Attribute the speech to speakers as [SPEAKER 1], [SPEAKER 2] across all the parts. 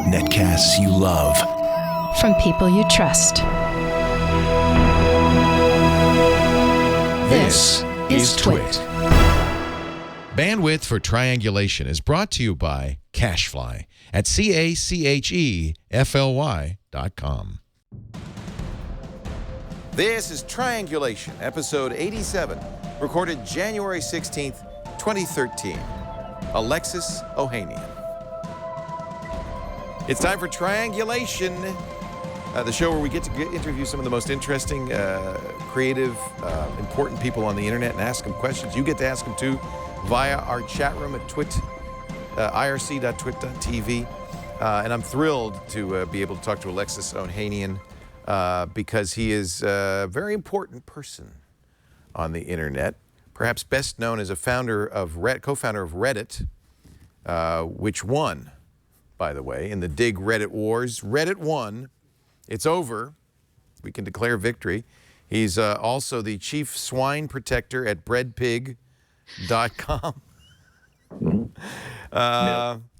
[SPEAKER 1] Netcasts you love.
[SPEAKER 2] From people you trust.
[SPEAKER 1] This is Twit.
[SPEAKER 3] Bandwidth for Triangulation is brought to you by Cashfly at CACHEFLY.com.
[SPEAKER 4] This is Triangulation, episode 87, recorded January 16th, 2013. Alexis Ohanian. It's time for Triangulation, the show where we get to interview some of the most interesting, creative, important people on the internet and ask them questions. You get to ask them too via our chat room at irc.twit.tv. And I'm thrilled to be able to talk to Alexis Ohanian because he is a very important person on the internet, perhaps best known as a co-founder of Reddit, which won, by the way, in the Dig Reddit Wars. Reddit won. It's over. We can declare victory. He's also the chief swine protector at breadpig.com. You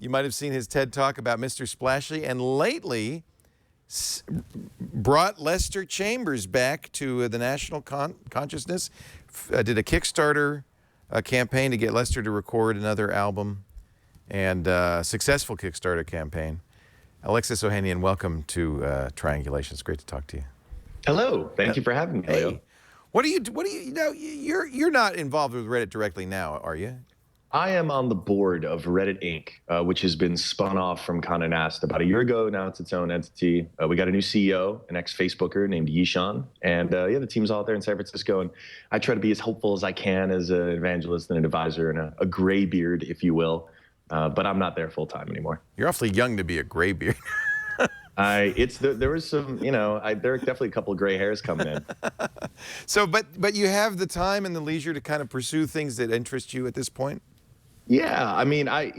[SPEAKER 4] might have seen his TED Talk about Mr. Splashy, and lately brought Lester Chambers back to the national consciousness. Did a Kickstarter campaign to get Lester to record another album, and successful Kickstarter campaign. Alexis Ohanian, welcome to Triangulation. It's great to talk to you.
[SPEAKER 5] Hello, thank you for having me, Leo.
[SPEAKER 4] Hey, what do you know? You're not involved with Reddit directly now, are you?
[SPEAKER 5] I am on the board of Reddit Inc., which has been spun off from Condé Nast about a year ago. Now it's its own entity. We got a new CEO, an ex-Facebooker named Yishan. And the team's all out there in San Francisco. And I try to be as helpful as I can as an evangelist and an advisor and a gray beard, if you will. But I'm not there full time anymore.
[SPEAKER 4] You're awfully young to be a gray beard.
[SPEAKER 5] There was some, there are definitely a couple of gray hairs coming in.
[SPEAKER 4] So, but you have the time and the leisure to kind of pursue things that interest you at this point?
[SPEAKER 5] Yeah, I mean, I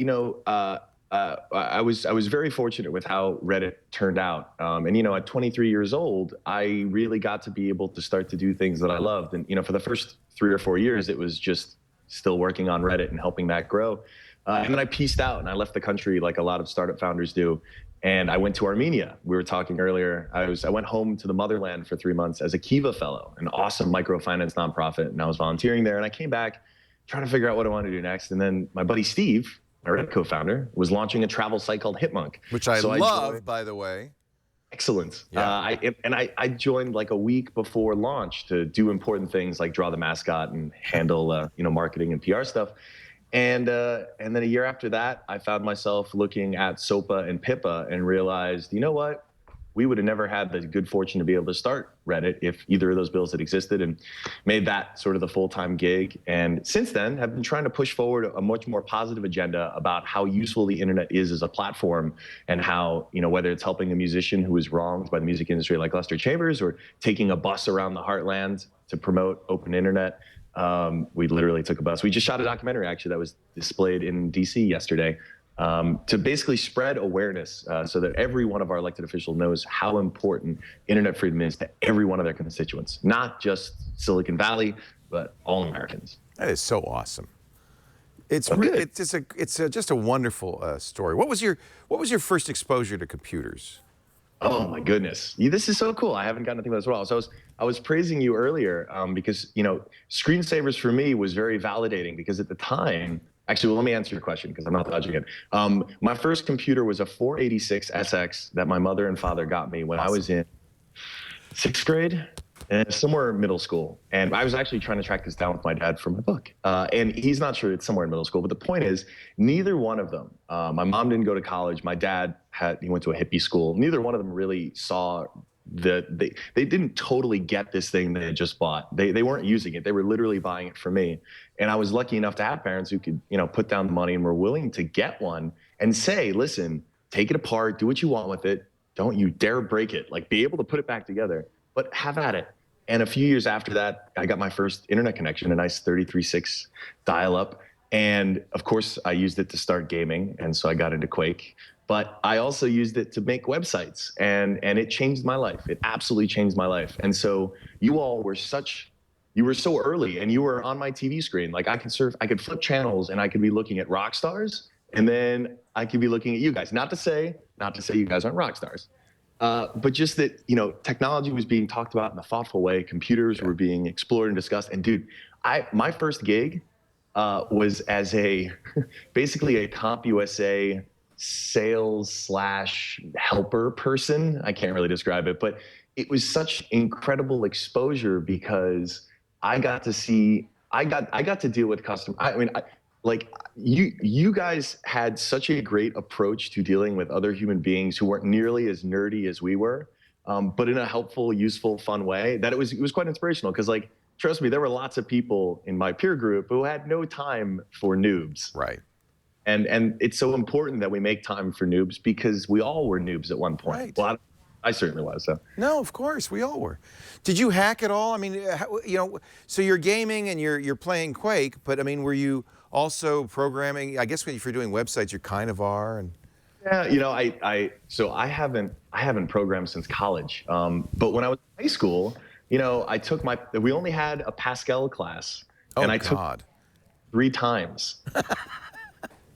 [SPEAKER 5] was very fortunate with how Reddit turned out. And at 23 years old, I really got to be able to start to do things that I loved. And, for the first 3 or 4 years, it was just still working on Reddit and helping that grow. And then I pieced out and I left the country like a lot of startup founders do. And I went to Armenia. We were talking earlier. I went home to the motherland for 3 months as a Kiva fellow, an awesome microfinance nonprofit. And I was volunteering there. And I came back trying to figure out what I wanted to do next. And then my buddy Steve, my Reddit co-founder, was launching a travel site called Hitmonk.
[SPEAKER 4] Which I love, by the way.
[SPEAKER 5] Excellent.
[SPEAKER 4] Yeah.
[SPEAKER 5] I joined like a week before launch to do important things like draw the mascot and handle marketing and PR stuff. And then a year after that, I found myself looking at SOPA and PIPA and realized, you know what? We would have never had the good fortune to be able to start Reddit if either of those bills had existed, and made that sort of the full-time gig. And since then, have been trying to push forward a much more positive agenda about how useful the internet is as a platform, and how, whether it's helping a musician who was wronged by the music industry like Lester Chambers, or taking a bus around the heartland to promote open internet. We literally took a bus. We just shot a documentary, actually, that was displayed in DC yesterday, to basically spread awareness so that every one of our elected officials knows how important internet freedom is to every one of their constituents, not just Silicon Valley, but all Americans.
[SPEAKER 4] That is so awesome. It's just a wonderful story. What was your first exposure to computers?
[SPEAKER 5] Oh my goodness, this is so cool. I haven't gotten anything about this at all. So I was praising you earlier because screensavers for me was very validating, because at the time. Actually, well, let me answer your question because I'm not dodging it. My first computer was a 486 SX that my mother and father got me when I was in 6th grade, and somewhere in middle school. And I was actually trying to track this down with my dad for my book. And he's not sure it's somewhere in middle school. But the point is, neither one of them, my mom didn't go to college. My dad, he went to a hippie school. Neither one of them really saw they didn't totally get this thing they had just bought. They weren't using it. They were literally buying it for me. And I was lucky enough to have parents who could, put down the money and were willing to get one and say, listen, take it apart, do what you want with it. Don't you dare break it. Like, be able to put it back together, but have at it. And a few years after that, I got my first internet connection, a nice 33.6 dial-up. And of course, I used it to start gaming. And so I got into Quake. But I also used it to make websites, and it changed my life. It absolutely changed my life. And so you all were you were so early, and you were on my TV screen. Like, I could flip channels, and I could be looking at rock stars And then I could be looking at you guys. Not to say you guys aren't rock stars, but just that, you know, technology was being talked about in a thoughtful way. Computers were being explored and discussed. And dude, my first gig was as basically a CompUSA sales / helper person. I can't really describe it, but it was such incredible exposure because I got to deal with like you guys had such a great approach to dealing with other human beings who weren't nearly as nerdy as we were, but in a helpful, useful, fun way. That it was quite inspirational because, like, trust me, there were lots of people in my peer group who had no time for noobs.
[SPEAKER 4] Right.
[SPEAKER 5] And it's so important that we make time for noobs because we all were noobs at one point.
[SPEAKER 4] Right.
[SPEAKER 5] Well, I certainly was. So.
[SPEAKER 4] No, of course, we all were. Did you hack at all? I mean, you know, so you're gaming and you're playing Quake, but I mean, were you also programming? I guess if you're doing websites, you kind of are. And
[SPEAKER 5] yeah, you know, I haven't programmed since college. But when I was in high school, you know, we only had a Pascal class, and I took 3 times.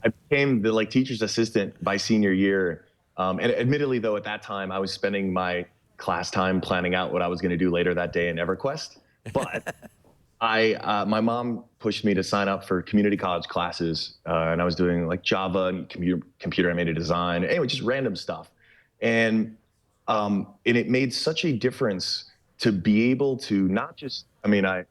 [SPEAKER 5] I became the teacher's assistant by senior year. And admittedly, though, at that time, I was spending my class time planning out what I was going to do later that day in EverQuest. But my mom pushed me to sign up for community college classes, and I was doing like Java and computer animated design. Anyway, just random stuff. And it made such a difference to be able to not just, I mean, I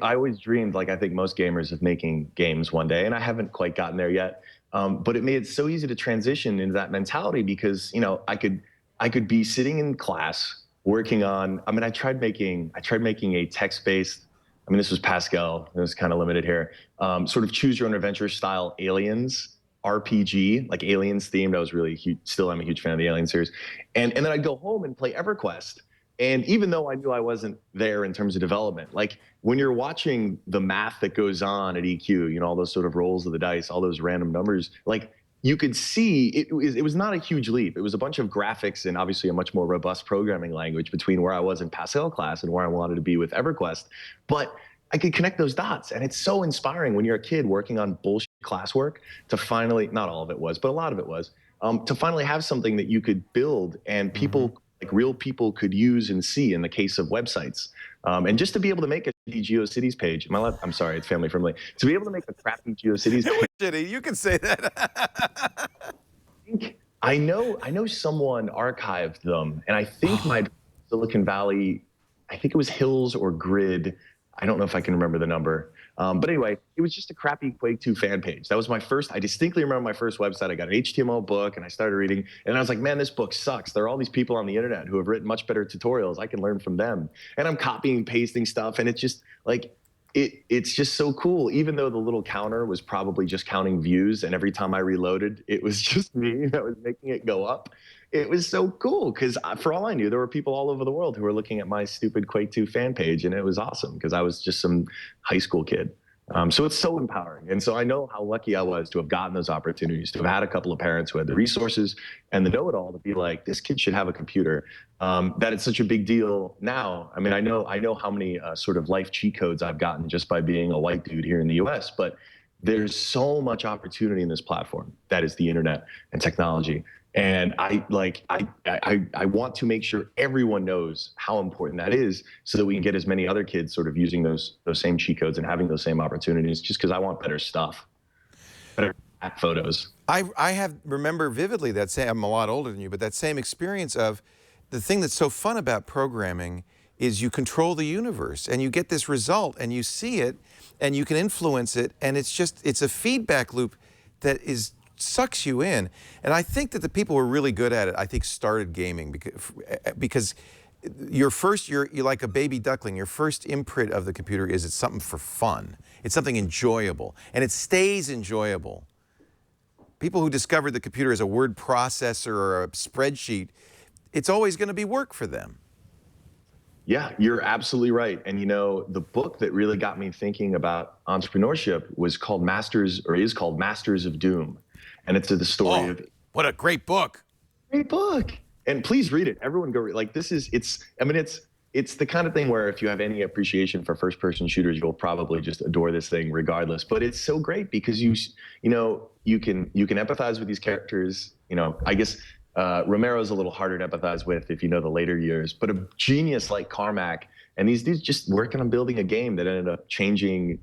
[SPEAKER 5] always dreamed, like I think most gamers, of making games one day, and I haven't quite gotten there yet. But it made it so easy to transition into that mentality because, you know, I could be sitting in class working on, I mean, I tried making a text-based, I mean, this was Pascal, it was kind of limited here, sort of choose your own adventure style Aliens RPG, like Aliens themed. I was really huge, still I'm a huge fan of the Alien series. And then I'd go home and play EverQuest. And even though I knew I wasn't there in terms of development, like when you're watching the math that goes on at EQ, you know, all those sort of rolls of the dice, all those random numbers, like you could see it was not a huge leap. It was a bunch of graphics and obviously a much more robust programming language between where I was in Pascal class and where I wanted to be with EverQuest. But I could connect those dots. And it's so inspiring when you're a kid working on bullshit classwork to finally, not all of it was, but a lot of it was, to finally have something that you could build and people, like real people, could use and see in the case of websites. And just to be able to make a shitty GeoCities page, I'm sorry, it's family friendly. To be able to make a crappy GeoCities page.
[SPEAKER 4] shitty, you can say that.
[SPEAKER 5] I know someone archived them, and I think my Silicon Valley, I think it was Hills or Grid. I don't know if I can remember the number. But anyway, it was just a crappy Quake 2 fan page. That was I distinctly remember my first website. I got an HTML book and I started reading, and I was like, man, this book sucks. There are all these people on the internet who have written much better tutorials. I can learn from them. And I'm copying and pasting stuff, and it's just like, it's just so cool. Even though the little counter was probably just counting views, and every time I reloaded, it was just me that was making it go up. It was so cool because for all I knew, there were people all over the world who were looking at my stupid Quake 2 fan page, and it was awesome because I was just some high school kid. So it's so empowering. And so I know how lucky I was to have gotten those opportunities, to have had a couple of parents who had the resources and the know-it-all to be like, this kid should have a computer. That it's such a big deal now. I mean, I know how many sort of life cheat codes I've gotten just by being a white dude here in the US, but there's so much opportunity in this platform that is the internet and technology. And I want to make sure everyone knows how important that is so that we can get as many other kids sort of using those same cheat codes and having those same opportunities, just because I want better stuff, better photos.
[SPEAKER 4] I remember vividly that same, I'm a lot older than you, but that same experience of the thing that's so fun about programming is you control the universe and you get this result and you see it and you can influence it, and it's a feedback loop that sucks you in. And I think that the people who are really good at it, I think, started gaming because you're like a baby duckling. Your first imprint of the computer is it's something for fun. It's something enjoyable, and it stays enjoyable. People who discovered the computer as a word processor or a spreadsheet, it's always going to be work for them.
[SPEAKER 5] Yeah, you're absolutely right. And you know, the book that really got me thinking about entrepreneurship is called Masters of Doom. And it's the story of.
[SPEAKER 4] What a great book.
[SPEAKER 5] Great book. And please read it. Everyone go read. Like, it's it's the kind of thing where if you have any appreciation for first-person shooters, you'll probably just adore this thing regardless. But it's so great because you can empathize with these characters. I guess Romero's a little harder to empathize with if you know the later years. But a genius like Carmack and these dudes just working on building a game that ended up changing,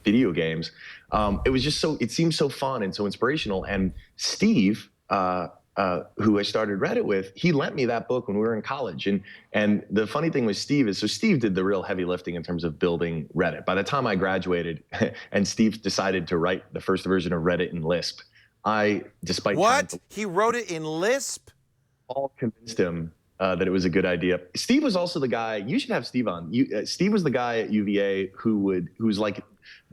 [SPEAKER 5] video games. It seemed so fun and so inspirational. And Steve, who I started Reddit with, he lent me that book when we were in college. And the funny thing with Steve is, so Steve did the real heavy lifting in terms of building Reddit. By the time I graduated and Steve decided to write the first version of Reddit in Lisp, despite
[SPEAKER 4] what? He wrote it in Lisp?
[SPEAKER 5] All convinced him that it was a good idea. Steve was also the guy, you should have Steve on. Steve was the guy at UVA who was like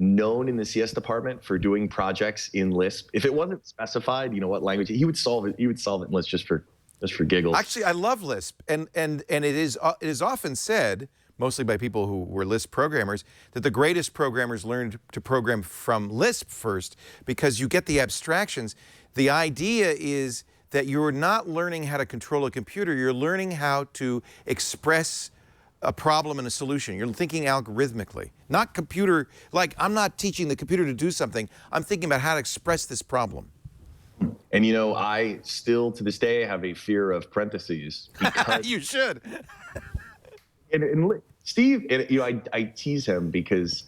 [SPEAKER 5] known in the CS department for doing projects in Lisp. If it wasn't specified, what language, he would solve it. He would solve it in Lisp just for giggles.
[SPEAKER 4] Actually, I love Lisp, and it is often said, mostly by people who were Lisp programmers, that the greatest programmers learned to program from Lisp first because you get the abstractions. The idea is that you're not learning how to control a computer, you're learning how to express a problem and a solution. You're thinking algorithmically, not computer, like I'm not teaching the computer to do something, I'm thinking about how to express this problem.
[SPEAKER 5] And I still to this day have a fear of parentheses.
[SPEAKER 4] You should.
[SPEAKER 5] and Steve, I tease him because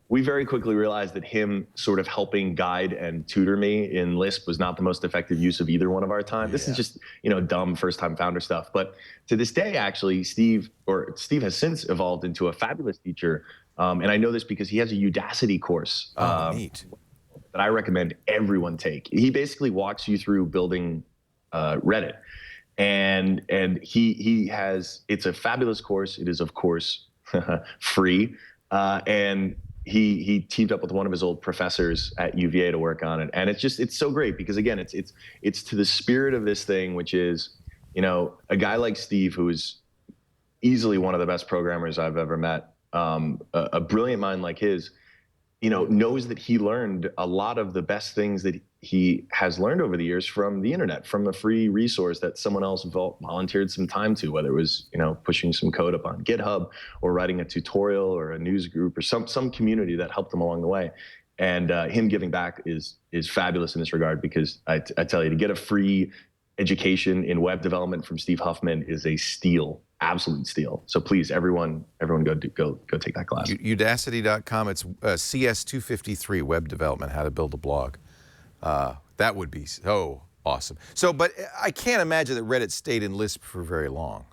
[SPEAKER 5] we very quickly realized that him sort of helping guide and tutor me in Lisp was not the most effective use of either one of our time. This is just, dumb first-time founder stuff. But to this day, actually, Steve has since evolved into a fabulous teacher. And I know this because he has a Udacity course
[SPEAKER 4] neat.
[SPEAKER 5] that I recommend everyone take. He basically walks you through building Reddit. And it's a fabulous course. It is, of course, free. And he teamed up with one of his old professors at UVA to work on it. And it's so great because, again, it's to the spirit of this thing, which is, a guy like Steve, who is easily one of the best programmers I've ever met, a brilliant mind like his, knows that he learned a lot of the best things that he has learned over the years from the internet, from a free resource that someone else volunteered some time to, whether it was, pushing some code up on GitHub or writing a tutorial or a news group or some community that helped him along the way. And him giving back is fabulous in this regard because I tell you, to get a free education in web development from Steve Huffman is a steal. Absolute steal. So please, everyone go take that class.
[SPEAKER 4] Udacity.com. It's CS253 web development, how to build a blog. That would be so awesome. So, but I can't imagine that Reddit stayed in Lisp for very long.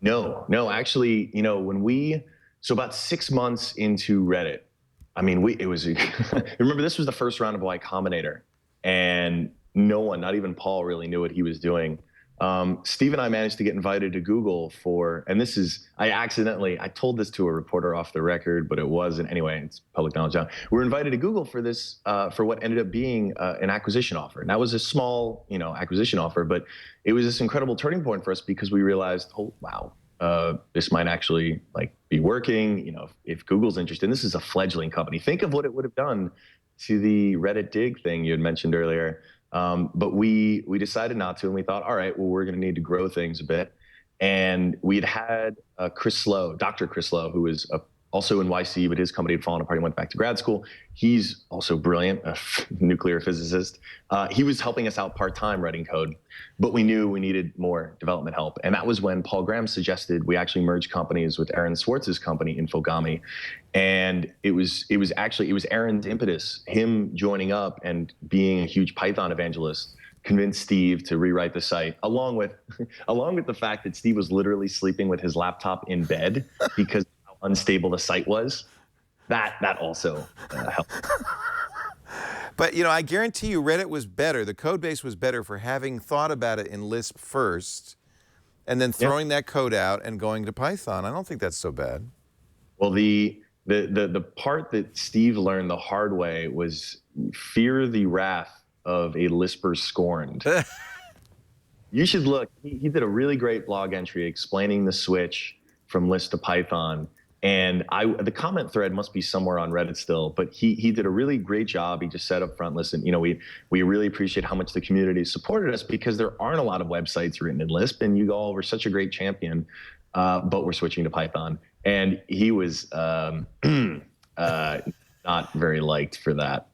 [SPEAKER 5] No, actually, so about 6 months into Reddit, remember this was the first round of Y Combinator, and no one, not even Paul, really knew what he was doing. Steve and I managed to get invited to Google and I told this to a reporter off the record, but it wasn't. Anyway, it's public knowledge now. We were invited to Google for this, for what ended up being an acquisition offer. And that was a small, acquisition offer, but it was this incredible turning point for us because we realized, oh, wow, this might actually be working. If Google's interested, and this is a fledgling company. Think of what it would have done to the Reddit dig thing you had mentioned earlier. But we decided not to, and we thought, all right, well, we're going to need to grow things a bit. And we'd had Dr. Chris Slow, who is also in YC, but his company had fallen apart. He went back to grad school. He's also brilliant, a nuclear physicist. He was helping us out part-time writing code, but we knew we needed more development help. And that was when Paul Graham suggested we actually merge companies with Aaron Swartz's company, Infogami. And it was Aaron's impetus, him joining up and being a huge Python evangelist, convinced Steve to rewrite the site, along with the fact that Steve was literally sleeping with his laptop in bed because of how unstable the site was. That also helped.
[SPEAKER 4] But, I guarantee you Reddit was better. The code base was better for having thought about it in Lisp first and then throwing that code out and going to Python. I don't think that's so bad.
[SPEAKER 5] Well, the part that Steve learned the hard way was fear the wrath of a Lisper scorned. You should look. He did a really great blog entry explaining the switch from Lisp to Python. And the comment thread must be somewhere on Reddit still, but he did a really great job. He just said up front, listen, we really appreciate how much the community supported us because there aren't a lot of websites written in Lisp, and you all were such a great champion. but we're switching to Python. And he was not very liked for that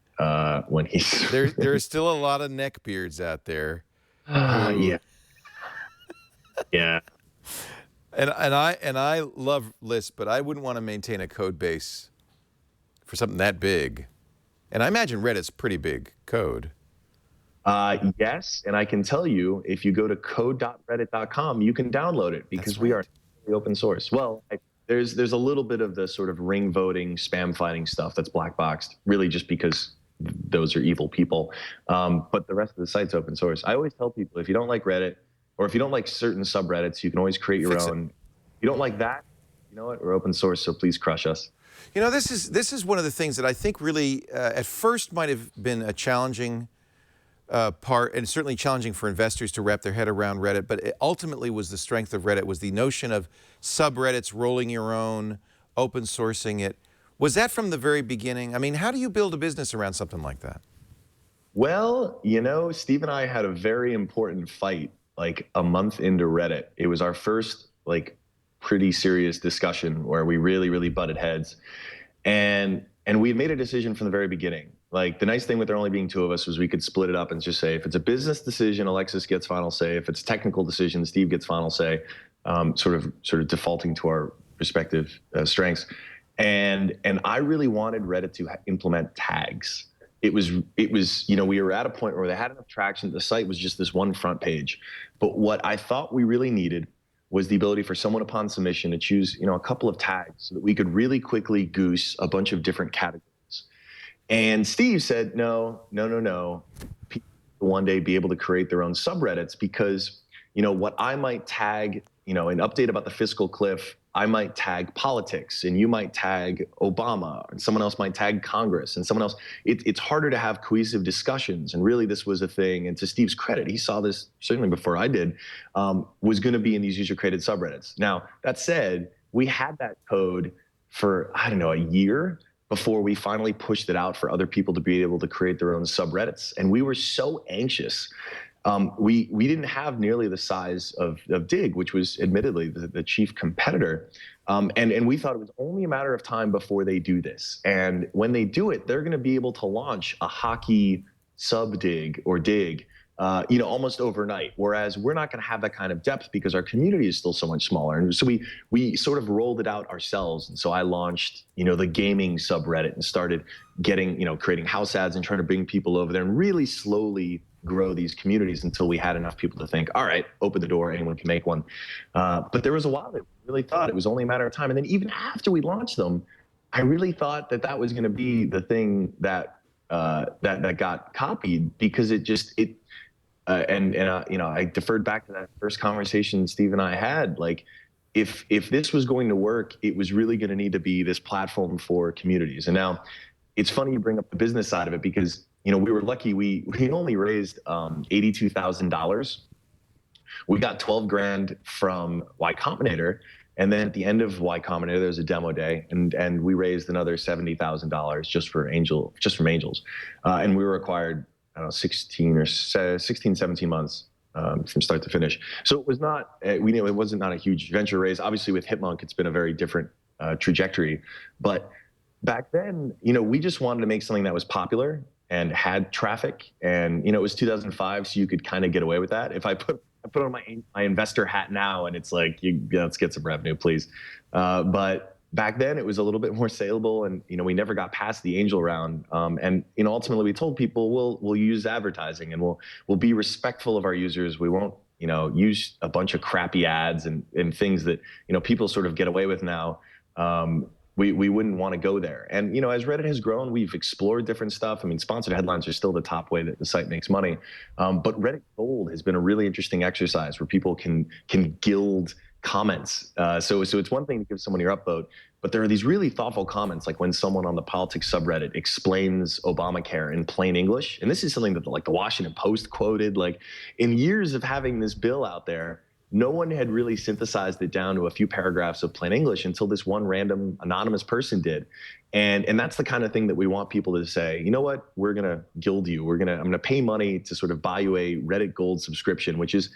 [SPEAKER 5] when he.
[SPEAKER 4] There's still a lot of neckbeards out there.
[SPEAKER 5] Yeah. Yeah.
[SPEAKER 4] And I love Lisp, but I wouldn't want to maintain a code base for something that big. And I imagine Reddit's pretty big code.
[SPEAKER 5] Yes, and I can tell you, if you go to code.reddit.com, you can download it because we are open source. Well, there's a little bit of the sort of ring voting, spam fighting stuff that's black boxed, really just because those are evil people. But the rest of the site's open source. I always tell people, if you don't like Reddit, or if you don't like certain subreddits, you can always create your own. If you don't like that, you know what? We're open source, so please crush us.
[SPEAKER 4] You know, this is one of the things that I think really at first might have been a challenging part, and certainly challenging for investors to wrap their head around Reddit, but it ultimately was the strength of Reddit, was the notion of subreddits, rolling your own, open sourcing it. Was that from the very beginning? I mean, how do you build a business around something like that?
[SPEAKER 5] Well, you know, Steve and I had a very important fight like a month into Reddit. It was our first like pretty serious discussion where we really butted heads. And we had made a decision from the very beginning. Like, the nice thing with there only being two of us was we could split it up and just say, if it's a business decision, Alexis gets final say. If it's a technical decision, Steve gets final say, sort of defaulting to our respective strengths. And I really wanted Reddit to implement tags. It was, you know, we were at a point where they had enough traction. The site was just this one front page. But what I thought we really needed was the ability for someone upon submission to choose, you know, a couple of tags so that we could really quickly goose a bunch of different categories. And Steve said, no. People will one day be able to create their own subreddits because, you know, what I might tag, you know, an update about the fiscal cliff, I might tag politics, and you might tag Obama, and someone else might tag Congress, and someone else. It's harder to have cohesive discussions, and really this was a thing. And to Steve's credit, he saw this certainly before I did, was going to be in these user-created subreddits. Now, that said, we had that code for, I don't know, a year before we finally pushed it out for other people to be able to create their own subreddits. And we were so anxious. We didn't have nearly the size of Dig, which was admittedly the chief competitor. And we thought it was only a matter of time before they do this. And when they do it, they're going to be able to launch a hockey sub Dig or Dig, you know, almost overnight. Whereas we're not going to have that kind of depth because our community is still so much smaller. And so we sort of rolled it out ourselves. And so I launched, you know, the gaming subreddit and started getting, you know, creating house ads and trying to bring people over there and really slowly grow these communities until we had enough people to think, all right, open the door, anyone can make one. But there was a while that we really thought it was only a matter of time. And then even after we launched them, I really thought that was going to be the thing that that got copied because you know, I deferred back to that first conversation Steve and I had. Like, if this was going to work, it was really going to need to be this platform for communities. And now, it's funny you bring up the business side of it because, you know, we were lucky. We only raised $82,000. We got 12 grand from Y Combinator, and then at the end of Y Combinator, there was a demo day, and we raised another $70,000 just from Angels, and we were acquired, I don't know, 16, 17 months from start to finish. So it was not, we knew it wasn't not a huge venture raise. Obviously, with Hitmonk, it's been a very different trajectory, but back then, you know, we just wanted to make something that was popular and had traffic, and, you know, it was 2005, so you could kind of get away with that. If I put on my investor hat now, and it's like, let's get some revenue, please. But back then, it was a little bit more saleable, and, you know, we never got past the angel round. And, you know, ultimately, we told people we'll use advertising, and we'll be respectful of our users. We won't, you know, use a bunch of crappy ads and things that, you know, people sort of get away with now. We wouldn't want to go there. And, you know, as Reddit has grown, we've explored different stuff. I mean, sponsored headlines are still the top way that the site makes money. But Reddit Gold has been a really interesting exercise where people can gild comments. So it's one thing to give someone your upvote, but there are these really thoughtful comments, like when someone on the politics subreddit explains Obamacare in plain English. And this is something that like the Washington Post quoted. Like, in years of having this bill out there, no one had really synthesized it down to a few paragraphs of plain English until this one random anonymous person did. And that's the kind of thing that we want people to say, you know what, we're going to gild you. I'm going to pay money to sort of buy you a Reddit Gold subscription, which is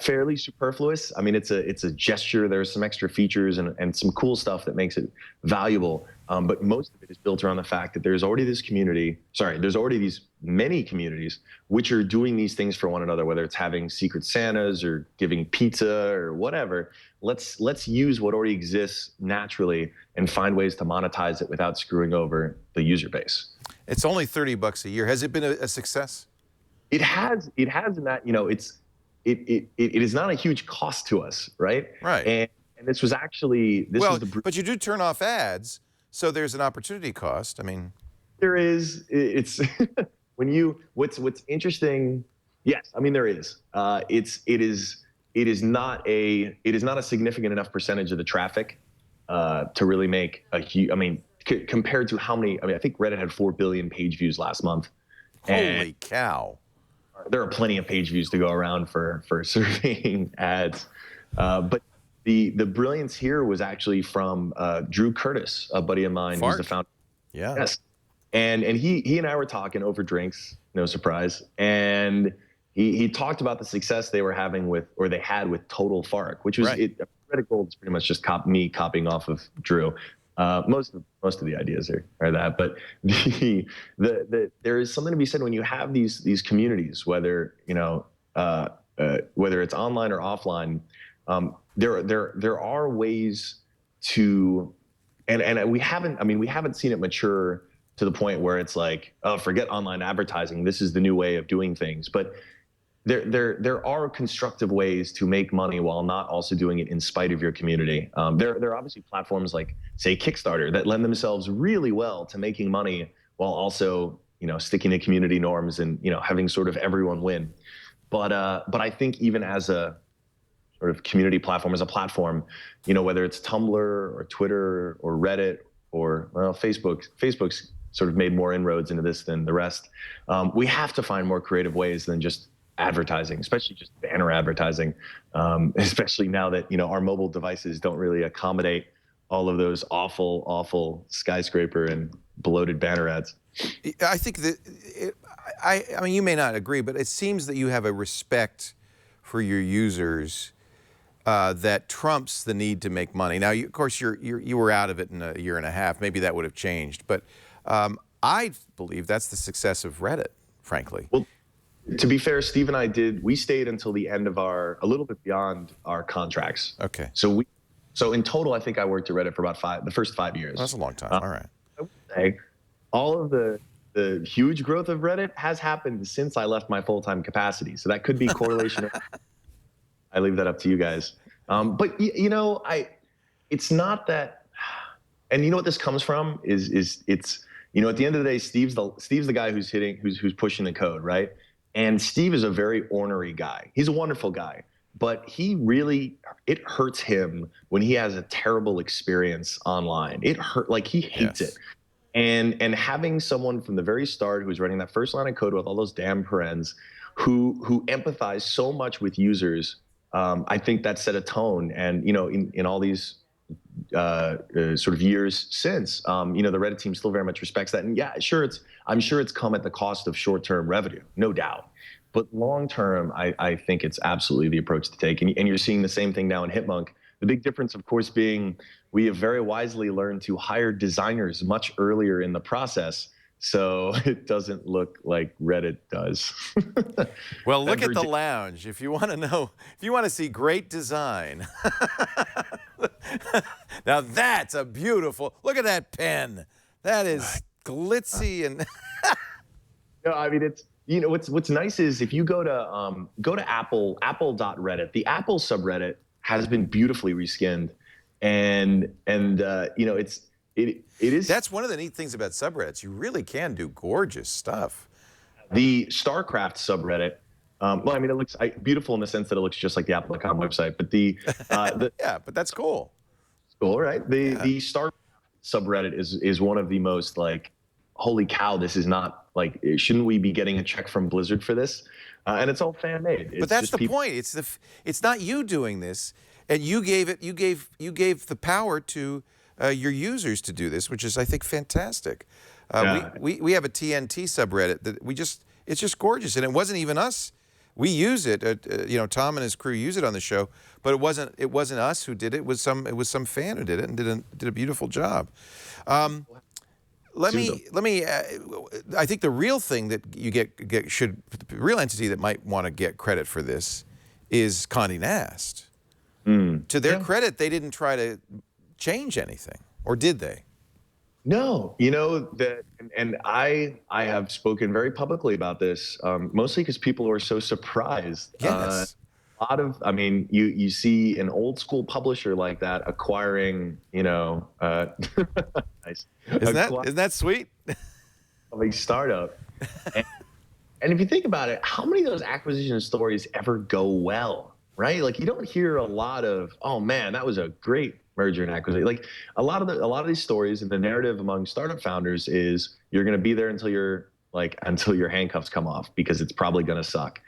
[SPEAKER 5] fairly superfluous. I mean, it's a gesture. There's some extra features and some cool stuff that makes it valuable. But most of it is built around the fact that there's already this community. Sorry, there's already these many communities which are doing these things for one another, whether it's having secret Santas or giving pizza or whatever. Let's use what already exists naturally and find ways to monetize it without screwing over the user base.
[SPEAKER 4] It's only $30 a year. Has it been a success?
[SPEAKER 5] It has in that, you know, it is not a huge cost to us, right?
[SPEAKER 4] Right.
[SPEAKER 5] And this was actually
[SPEAKER 4] well, but you do turn off ads, so there's an opportunity cost. I mean,
[SPEAKER 5] there is. It's when you what's interesting. Yes, I mean there is. It is not a significant enough percentage of the traffic to really make a huge. I mean, compared to how many. I mean, I think Reddit had 4 billion page views last month.
[SPEAKER 4] Holy cow!
[SPEAKER 5] There are plenty of page views to go around for serving ads, but the brilliance here was actually from Drew Curtis, a buddy of mine, who's the founder.
[SPEAKER 4] Yeah.
[SPEAKER 5] Yes. And he and I were talking over drinks, no surprise, and he talked about the success they were having they had with Total Fark, which was
[SPEAKER 4] right.
[SPEAKER 5] Reddit Gold is pretty much just me copying off of Drew. Most of the ideas are that, but there is something to be said when you have these communities, whether whether it's online or offline. There are ways to, and we haven't seen it mature to the point where it's like, oh, forget online advertising. This is the new way of doing things. But there are constructive ways to make money while not also doing it in spite of your community. There are obviously platforms like, say, Kickstarter that lend themselves really well to making money while also, sticking to community norms and, having sort of everyone win. But I think even as a sort of community platform, as a platform, whether it's Tumblr or Twitter or Reddit or Facebook's sort of made more inroads into this than the rest. We have to find more creative ways than just advertising, especially just banner advertising, especially now that, our mobile devices don't really accommodate all of those awful skyscraper and bloated banner ads.
[SPEAKER 4] I think that, I mean, you may not agree, but it seems that you have a respect for your users that trumps the need to make money. Now, of course, you were out of it in a year and a half. Maybe that would have changed, but I believe that's the success of Reddit, frankly.
[SPEAKER 5] Well, to be fair, Steve and I we stayed until the end of a little bit beyond our contracts.
[SPEAKER 4] Okay.
[SPEAKER 5] So in total, I think I worked at Reddit for about the first 5 years.
[SPEAKER 4] Well, that's a long time. All right.
[SPEAKER 5] I would say all of the huge growth of Reddit has happened since I left my full-time capacity. So that could be correlation. I leave that up to you guys. But it's not that, and you know what this comes from is it's, at the end of the day, Steve's the guy who's pushing the code, right? And Steve is a very ornery guy. He's a wonderful guy, but it hurts him when he has a terrible experience online. It hurt, like he hates it. And having someone from the very start who's writing that first line of code with all those damn parens, who empathize so much with users, I think that set a tone. And in all these sort of years since, the Reddit team still very much respects that. And yeah, I'm sure it's come at the cost of short-term revenue, no doubt. But long-term, I think it's absolutely the approach to take. And you're seeing the same thing now in Hitmonk. The big difference, of course, being we have very wisely learned to hire designers much earlier in the process, so it doesn't look like Reddit does.
[SPEAKER 4] Well, look at the lounge. If you want to see great design. Now that's a beautiful, look at that pen. That is glitzy and.
[SPEAKER 5] No, I mean, it's, what's nice is if you go to apple.reddit, the Apple subreddit has been beautifully reskinned, and it is.
[SPEAKER 4] That's one of the neat things about subreddits. You really can do gorgeous stuff.
[SPEAKER 5] The StarCraft subreddit, well, I mean, it looks beautiful in the sense that it looks just like the Apple.com website, but
[SPEAKER 4] yeah, but that's cool.
[SPEAKER 5] Cool, right? The StarCraft subreddit is one of the most like, holy cow, this is not like, shouldn't we be getting a check from Blizzard for this? And it's all fan made.
[SPEAKER 4] But that's the point. It's not you doing this, and you gave the power to your users to do this, which is, I think, fantastic. We have a TNT subreddit that it's just gorgeous, and it wasn't even us. We use it. Tom and his crew use it on the show, but it wasn't us who did it. It was some fan who did it and did a beautiful job. Let me. I think the real thing that you the real entity that might want to get credit for this is Condé Nast. To their credit, they didn't try to change anything, or did they?
[SPEAKER 5] No, that, and I have spoken very publicly about this, mostly because people are so surprised.
[SPEAKER 4] Yes.
[SPEAKER 5] I mean, you see an old school publisher like that acquiring, nice.
[SPEAKER 4] Isn't that sweet?
[SPEAKER 5] Of a startup. And if you think about it, how many of those acquisition stories ever go well, right? Like, you don't hear a lot of, oh man, that was a great merger and acquisition. Like, a lot of these stories, and the narrative among startup founders is you're going to be there until your handcuffs come off, because it's probably going to suck.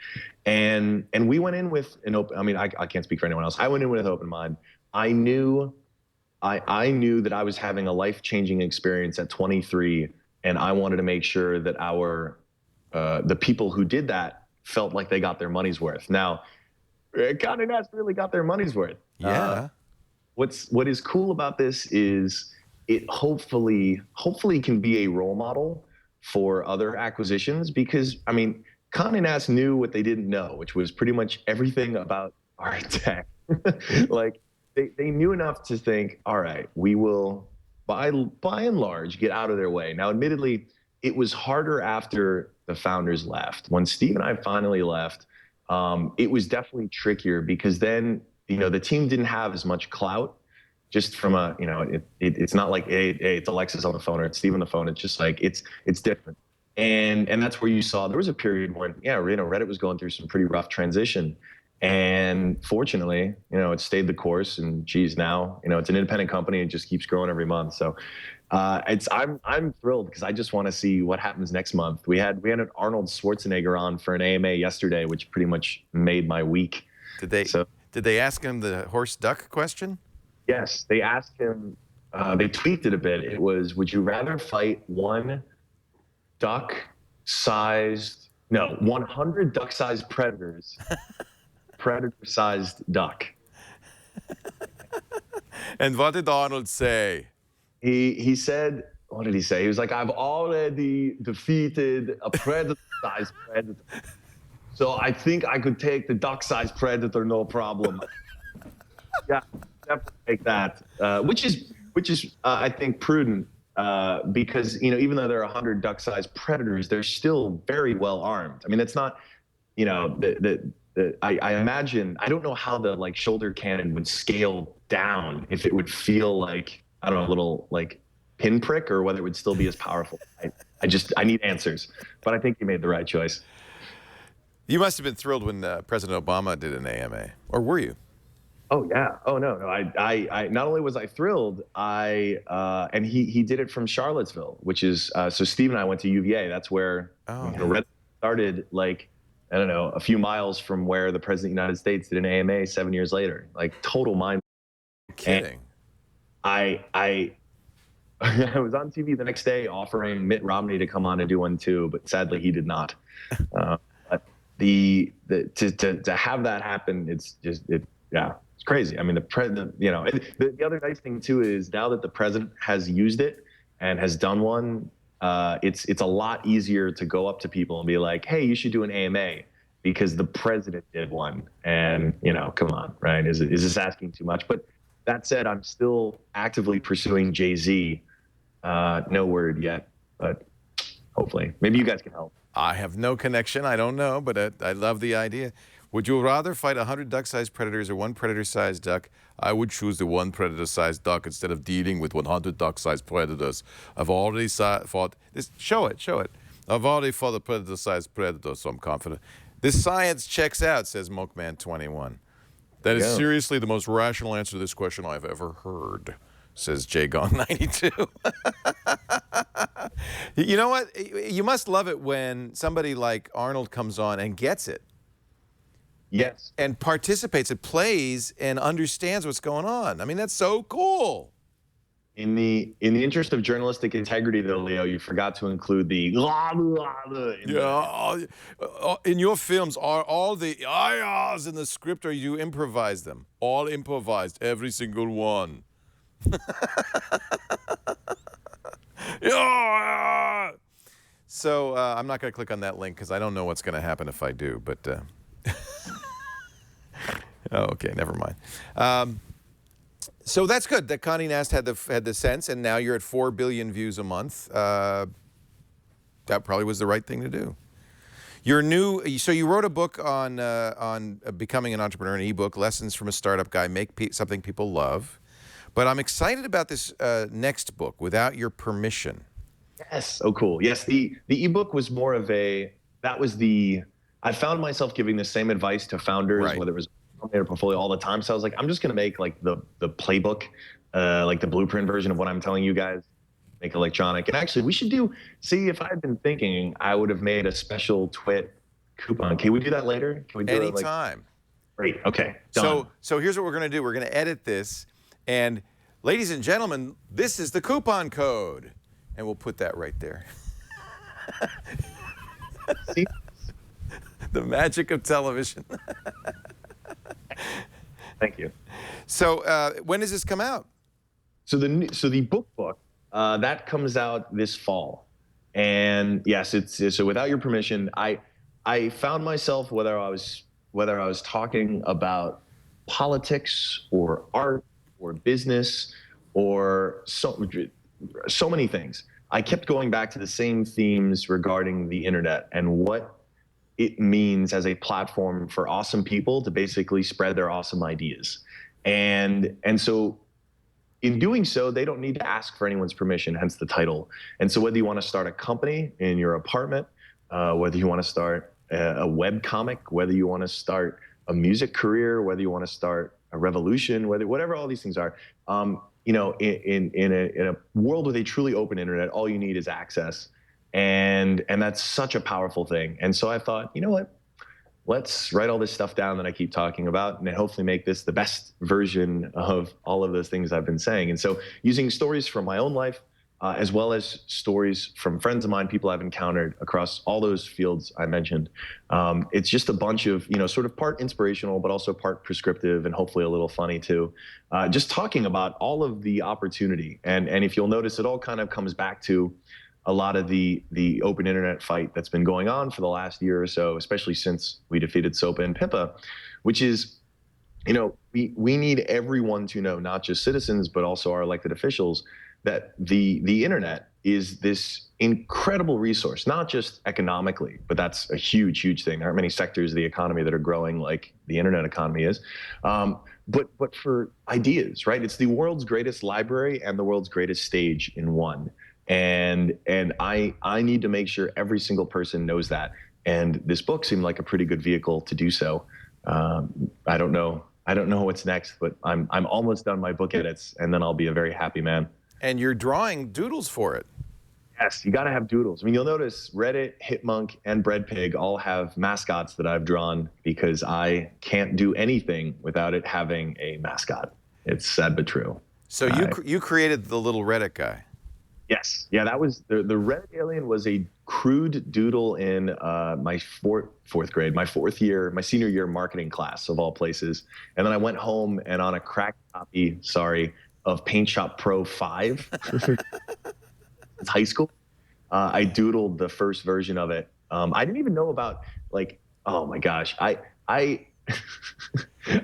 [SPEAKER 5] And we went in with an open. I mean, I can't speak for anyone else. I went in with an open mind. I knew that I was having a life-changing experience at 23, and I wanted to make sure that the people who did that felt like they got their money's worth. Now, Condé Nast really got their money's worth.
[SPEAKER 4] Yeah.
[SPEAKER 5] What is cool about this is it hopefully can be a role model for other acquisitions, because, I mean, Condé Nast knew what they didn't know, which was pretty much everything about our tech. Like, they knew enough to think, all right, we will, by and large, get out of their way. Now, admittedly, it was harder after the founders left. When Steve and I finally left, it was definitely trickier, because then, the team didn't have as much clout, just from it's not like, hey, it's Alexis on the phone or it's Steve on the phone. It's just like, it's different. And that's where you saw, there was a period when, Reddit was going through some pretty rough transition. And fortunately, it stayed the course, and geez, now, it's an independent company. It just keeps growing every month. So I'm thrilled, because I just want to see what happens next month. We had an Arnold Schwarzenegger on for an AMA yesterday, which pretty much made my week.
[SPEAKER 4] Did they ask him the horse duck question?
[SPEAKER 5] Yes, they asked him. They tweaked it a bit. It was, would you rather fight 100 duck-sized predators, predator-sized duck?
[SPEAKER 4] And what did Arnold say?
[SPEAKER 5] He said, what did he say? He was like, I've already defeated a predator-sized predator, so I think I could take the duck-sized predator, no problem. Yeah, definitely take that, which is I think prudent, because even though there are 100 duck-sized predators, they're still very well armed. I mean, it's not, I imagine, I don't know how the shoulder cannon would scale down, if it would feel like, I don't know, a little pinprick, or whether it would still be as powerful. I need answers, but I think you made the right choice.
[SPEAKER 4] You must have been thrilled when President Obama did an AMA, or were you?
[SPEAKER 5] Oh yeah. Oh no. I not only was I thrilled, and he did it from Charlottesville, which is so Steve and I went to UVA. That's where Red started. I don't know, a few miles from where the President of the United States did an AMA 7 years later. Total mind.
[SPEAKER 4] Kidding.
[SPEAKER 5] And I was on TV the next day offering Mitt Romney to come on and do one too, but sadly he did not. But to have that happen, it's just it's crazy. I mean, the other nice thing too is, now that the president has used it and has done one, it's a lot easier to go up to people and be like, hey, you should do an AMA, because the president did one. And come on, right? Is this asking too much? But that said, I'm still actively pursuing Jay-Z. No word yet, but hopefully, maybe you guys can help.
[SPEAKER 4] I have no connection. I don't know, but I love the idea. Would you rather fight 100 duck-sized predators or 1 predator-sized duck? I would choose the 1 predator-sized duck instead of dealing with 100 duck-sized predators. I've already fought this. Show it. I've already fought a predator-sized predator, so I'm confident. This science checks out, says Mokeman21. That is seriously the most rational answer to this question I've ever heard, says JGong92. You know what? You must love it when somebody like Arnold comes on and gets it.
[SPEAKER 5] Yes.
[SPEAKER 4] And participates, and plays, and understands what's going on. I mean, that's so cool.
[SPEAKER 5] In the interest of journalistic integrity, though, Leo, you forgot to include the la la la.
[SPEAKER 4] In your films, are all the ayahs in the script, or you improvise them? All improvised, every single one. Yeah. So I'm not going to click on that link because I don't know what's going to happen if I do. But oh, okay, never mind. So that's good that Condé Nast had the sense, and now you're at 4 billion views a month. That probably was the right thing to do. So you wrote a book on becoming an entrepreneur, an ebook, Lessons from a Startup Guy, Make Something People Love. But I'm excited about this next book, Without Your Permission.
[SPEAKER 5] Yes. Oh, cool. Yes. The ebook was more of I found myself giving the same advice to founders,
[SPEAKER 4] Right.
[SPEAKER 5] whether it was on their portfolio all the time. So I was like, I'm just going to make like the playbook, like the blueprint version of what I'm telling you guys, make electronic. And actually we should see if I'd been thinking, I would have made a special Twit coupon. Can we do that later? Can we do it
[SPEAKER 4] Anytime.
[SPEAKER 5] Great. Okay. Done.
[SPEAKER 4] So here's what we're going to do. We're going to edit this. And ladies and gentlemen, this is the coupon code. And we'll put that right there.
[SPEAKER 5] See?
[SPEAKER 4] The magic of television.
[SPEAKER 5] Thank you.
[SPEAKER 4] So when does this come out?
[SPEAKER 5] So the book that comes out this fall, and yes, it's so without your permission. I found myself whether I was talking about politics or art or business or so many things. I kept going back to the same themes regarding the internet and what it means as a platform for awesome people to basically spread their awesome ideas. And so in doing so, they don't need to ask for anyone's permission, hence the title. And so whether you want to start a company in your apartment, whether you want to start a web comic, whether you want to start a music career, whether you want to start a revolution, whatever all these things are, in a world with a truly open internet, all you need is access. And that's such a powerful thing. And so I thought, you know what? Let's write all this stuff down that I keep talking about and then hopefully make this the best version of all of those things I've been saying. And so using stories from my own life, as well as stories from friends of mine, people I've encountered across all those fields I mentioned. It's just a bunch of, sort of part inspirational, but also part prescriptive and hopefully a little funny too. Just talking about all of the opportunity. And if you'll notice, it all kind of comes back to a lot of the open internet fight that's been going on for the last year or so, especially since we defeated SOPA and PIPA, which is, we need everyone to know, not just citizens, but also our elected officials, that the internet is this incredible resource, not just economically, but that's a huge, huge thing. There aren't many sectors of the economy that are growing like the internet economy is. But for ideas, right? It's the world's greatest library and the world's greatest stage in one. And I need to make sure every single person knows that. And this book seemed like a pretty good vehicle to do so. I don't know what's next, but I'm almost done my book edits, and then I'll be a very happy man.
[SPEAKER 4] And you're drawing doodles for it.
[SPEAKER 5] Yes, you got to have doodles. I mean, you'll notice Reddit, Hitmonk, and Breadpig all have mascots that I've drawn because I can't do anything without it having a mascot. It's sad but true.
[SPEAKER 4] So you created the little Reddit guy.
[SPEAKER 5] Yes. Yeah, that was the Reddit alien was a crude doodle in my fourth grade, my senior year marketing class of all places. And then I went home and on a cracked copy, of Paint Shop Pro 5, it's high school, I doodled the first version of it. I didn't even know about oh my gosh, I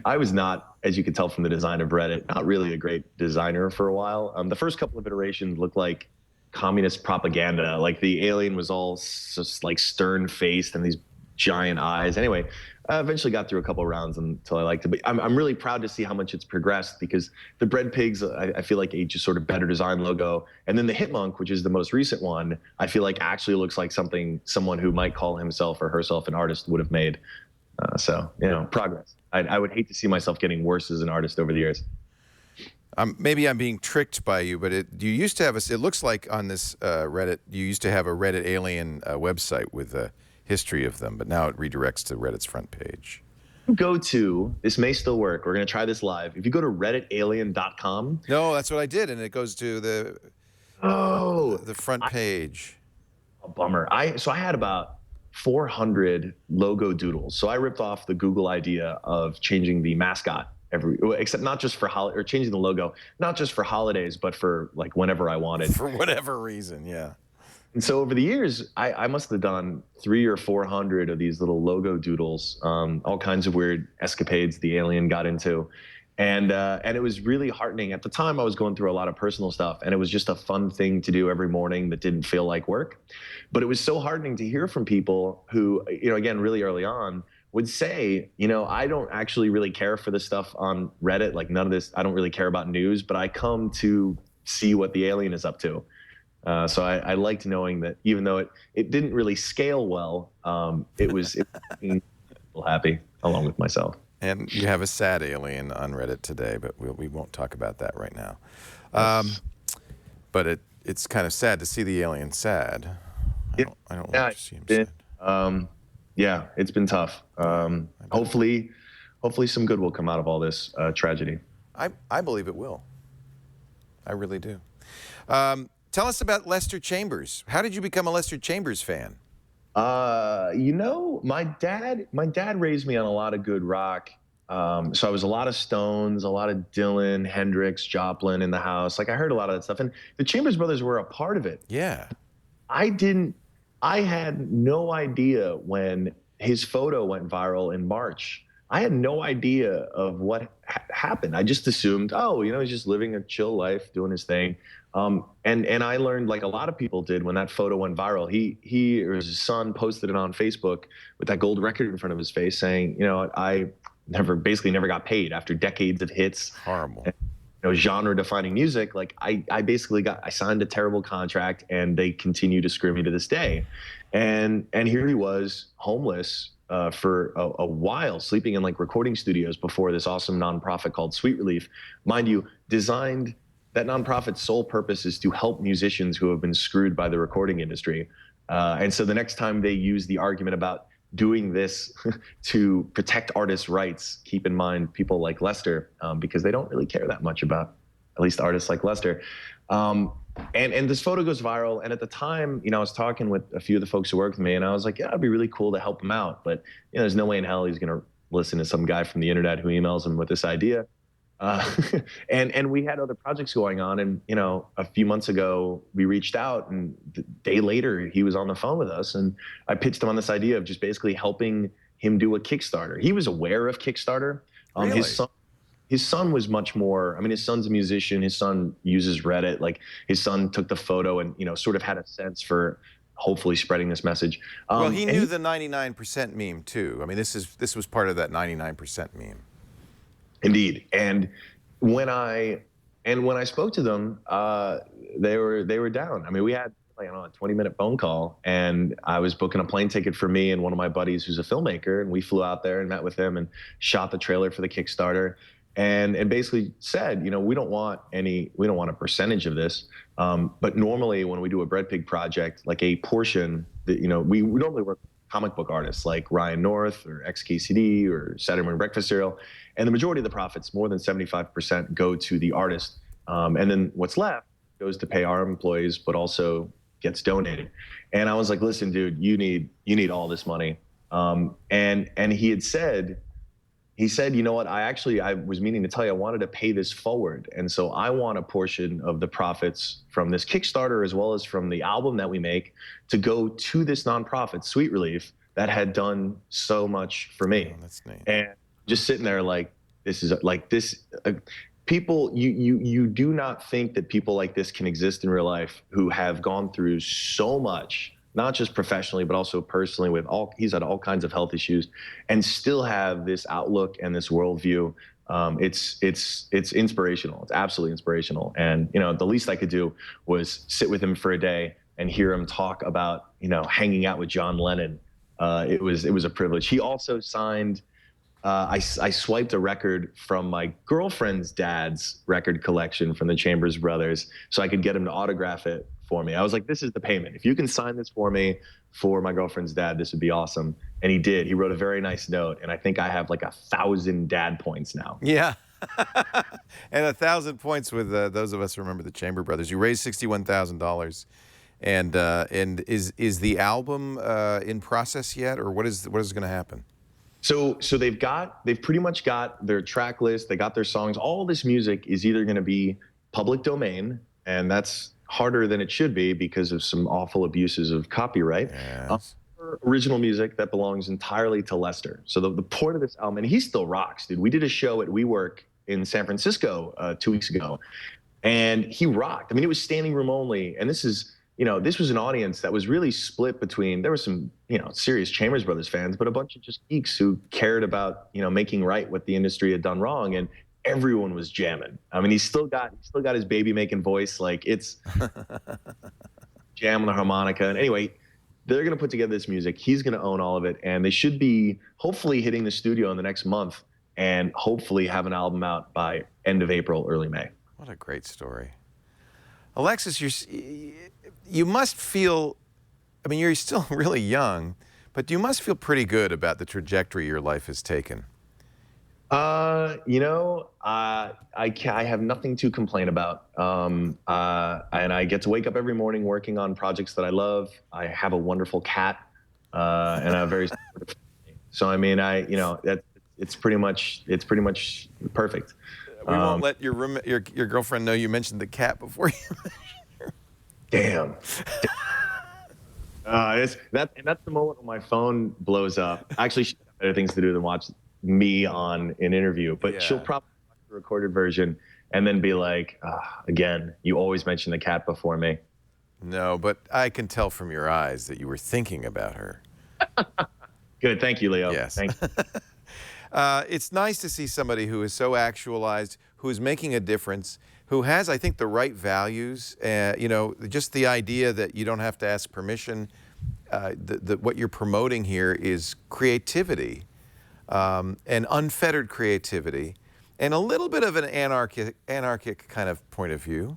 [SPEAKER 5] was not, as you could tell from the design of Reddit, not really a great designer for a while. The first couple of iterations looked like communist propaganda. Like the alien was all just like stern-faced and these giant eyes. Anyway, I eventually got through a couple of rounds until I liked it. But I'm really proud to see how much it's progressed because the Bread Pigs, I feel like a just sort of better design logo. And then the Hitmonk, which is the most recent one, I feel like actually looks like someone who might call himself or herself an artist would have made. So, progress. I would hate to see myself getting worse as an artist over the years.
[SPEAKER 3] Maybe I'm being tricked by you, but you used to have it looks like on this Reddit, you used to have a Reddit alien website with a history of them, but now it redirects to Reddit's front page.
[SPEAKER 5] Go to, this may still work. We're going to try this live. If you go to redditalien.com.
[SPEAKER 3] No, that's what I did, and it goes to the
[SPEAKER 5] Oh,
[SPEAKER 3] front page.
[SPEAKER 5] a bummer. So I had about 400 logo doodles. So I ripped off the Google idea of changing the mascot except not just for or changing the logo, not just for holidays, but for like whenever I wanted.
[SPEAKER 3] For whatever reason, yeah.
[SPEAKER 5] And so over the years, I must have done 300 or 400 of these little logo doodles, all kinds of weird escapades the alien got into. And it was really heartening. At the time, I was going through a lot of personal stuff, and it was just a fun thing to do every morning that didn't feel like work. But it was so heartening to hear from people who, again, really early on, would say, I don't actually really care for this stuff on Reddit. Like none of this, I don't really care about news, but I come to see what the alien is up to. So I liked knowing that even though it didn't really scale well, it was making people happy along with myself.
[SPEAKER 3] And you have a sad alien on Reddit today, but we won't talk about that right now. But it's kind of sad to see the alien sad. I don't want to see him sad.
[SPEAKER 5] Yeah, it's been tough. Hopefully some good will come out of all this tragedy.
[SPEAKER 3] I believe it will. I really do. Tell us about Lester Chambers. How did you become a Lester Chambers fan?
[SPEAKER 5] My dad raised me on a lot of good rock. So I was a lot of Stones, a lot of Dylan, Hendrix, Joplin in the house. Like I heard a lot of that stuff. And the Chambers brothers were a part of it.
[SPEAKER 3] Yeah.
[SPEAKER 5] I had no idea when his photo went viral in March. I had no idea of what happened. I just assumed, he's just living a chill life, doing his thing. And I learned, like a lot of people did, when that photo went viral, he or his son posted it on Facebook with that gold record in front of his face saying, I basically never got paid after decades of hits.
[SPEAKER 3] Horrible.
[SPEAKER 5] And, genre defining music. Like I basically I signed a terrible contract, and they continue to screw me to this day. And here he was, homeless for a while, sleeping in like recording studios before this awesome nonprofit called Sweet Relief, mind you, designed. That nonprofit's sole purpose is to help musicians who have been screwed by the recording industry. And so the next time they use the argument about doing this to protect artists' rights, keep in mind people like Lester, because they don't really care that much about at least artists like Lester. And this photo goes viral. And at the time, I was talking with a few of the folks who worked with me, and I was like, yeah, it'd be really cool to help him out. But there's no way in hell he's going to listen to some guy from the internet who emails him with this idea. And we had other projects going on, and a few months ago we reached out, and the day later he was on the phone with us, and I pitched him on this idea of just basically helping him do a Kickstarter. He was aware of Kickstarter.
[SPEAKER 3] Really?
[SPEAKER 5] His son was much more. I mean, his son's a musician. His son uses Reddit. Like his son took the photo and sort of had a sense for hopefully spreading this message.
[SPEAKER 3] Well, he knew the 99% meme too. I mean, this was part of that 99% meme.
[SPEAKER 5] Indeed. And when I spoke to them, they were down. I mean, we had a 20-minute phone call, and I was booking a plane ticket for me and one of my buddies who's a filmmaker, and we flew out there and met with him and shot the trailer for the Kickstarter, and basically said, we don't want a percentage of this, but normally when we do a Bread Pig project, like a portion that we normally work with comic book artists like Ryan North or XKCD or Saturday Morning Breakfast Cereal. And the majority of the profits, more than 75%, go to the artist. And then what's left goes to pay our employees, but also gets donated. And I was like, listen, dude, you need all this money. And he said, you know what, I was meaning to tell you, I wanted to pay this forward. And so I want a portion of the profits from this Kickstarter, as well as from the album that we make, to go to this nonprofit, Sweet Relief, that had done so much for me.
[SPEAKER 3] Oh, that's neat.
[SPEAKER 5] And just sitting there like, people, you do not think that people like this can exist in real life, who have gone through so much, not just professionally, but also personally he's had all kinds of health issues, and still have this outlook and this worldview. It's inspirational. It's absolutely inspirational. And, the least I could do was sit with him for a day and hear him talk about, hanging out with John Lennon. It was a privilege. He also signed, I swiped a record from my girlfriend's dad's record collection from the Chambers Brothers, so I could get him to autograph it for me. I was like, this is the payment. If you can sign this for me for my girlfriend's dad, this would be awesome. And he did. He wrote a very nice note. And I think I have like 1,000 dad points now.
[SPEAKER 3] Yeah. And 1,000 points with those of us who remember the Chamber Brothers. You raised $61,000. And is the album in process yet, or what is going to happen?
[SPEAKER 5] So they've pretty much got their track list. They got their songs. All this music is either going to be public domain, and that's harder than it should be because of some awful abuses of copyright.
[SPEAKER 3] Yes.
[SPEAKER 5] Original music that belongs entirely to Lester. So the point of this album, and he still rocks, dude. We did a show at WeWork in San Francisco 2 weeks ago, and he rocked. I mean, it was standing room only, and this was an audience that was really split between, there were some, serious Chambers Brothers fans, but a bunch of just geeks who cared about, making right what the industry had done wrong. And everyone was jamming. I mean, he's still got his baby making voice. Like, it's jamming the harmonica. And anyway, they're going to put together this music. He's going to own all of it. And they should be hopefully hitting the studio in the next month and hopefully have an album out by end of April, early May.
[SPEAKER 3] What a great story. Alexis, you must feel, I mean, you're still really young, but you must feel pretty good about the trajectory your life has taken.
[SPEAKER 5] I have nothing to complain about. And I get to wake up every morning working on projects that I love. I have a wonderful cat, and a very supportive family. So, I mean, it's pretty much perfect.
[SPEAKER 3] We won't let your girlfriend know you mentioned the cat before you.
[SPEAKER 5] Damn. That's the moment when my phone blows up. Actually, she has better things to do than watch me on an interview, but she'll probably watch the recorded version and then be like, again, you always mention the cat before me.
[SPEAKER 3] No, but I can tell from your eyes that you were thinking about her.
[SPEAKER 5] Good. Thank you, Leo.
[SPEAKER 3] Yes.
[SPEAKER 5] Thank you.
[SPEAKER 3] It's nice to see somebody who is so actualized, who is making a difference, who has, I think, the right values. Just the idea that you don't have to ask permission. What you're promoting here is creativity, and unfettered creativity, and a little bit of an anarchic kind of point of view.